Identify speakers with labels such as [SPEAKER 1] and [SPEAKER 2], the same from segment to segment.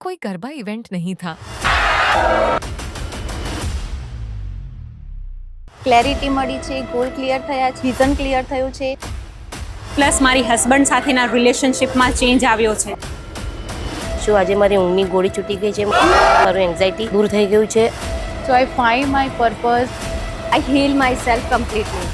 [SPEAKER 1] कोई गरबा इवेंट नहीं था।
[SPEAKER 2] ક્લેરિટી મળી છે, ગોલ ક્લિયર થયા છે, વિઝન ક્લિયર થયું છે.
[SPEAKER 3] પ્લસ મારી હસબન્ડ સાથેના રિલેશનશિપમાં ચેન્જ આવ્યો છે.
[SPEAKER 4] શું આજે મારી ઊંઘની ગોળી છૂટી ગઈ છે, મારું એન્ઝાઇટી દૂર થઈ ગયું છે.
[SPEAKER 2] So I find my purpose. I heal myself completely.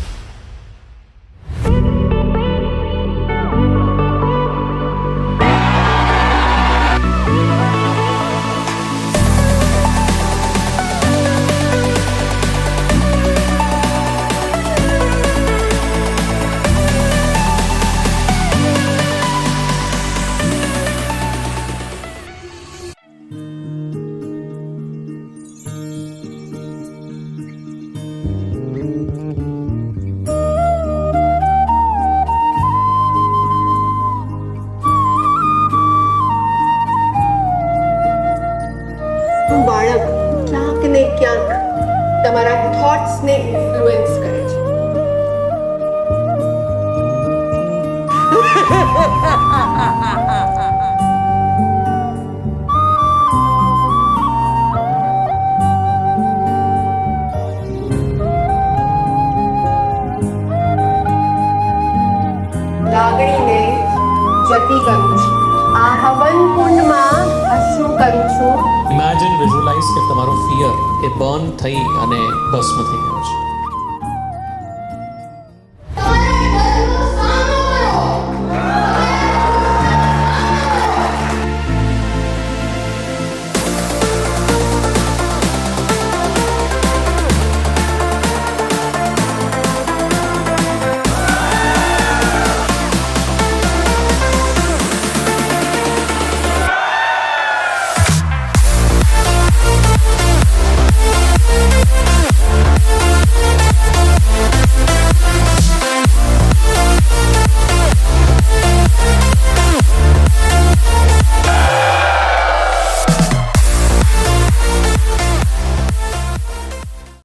[SPEAKER 5] બાળક ક્યાંક ને ક્યાંક તમારા થોટ્સને ઇન્ફ્લુઅન્સ કરે છે. લાગણીને જતી કરું છું. આ હવન કુંડમાં અશ્રુ કરું છું.
[SPEAKER 6] ઇમેજિન વિઝ્યુઅલાઇઝ કે તમારો ફિયર એ બર્ન થઈ અને ભસ્મ થઈ ગયો છે.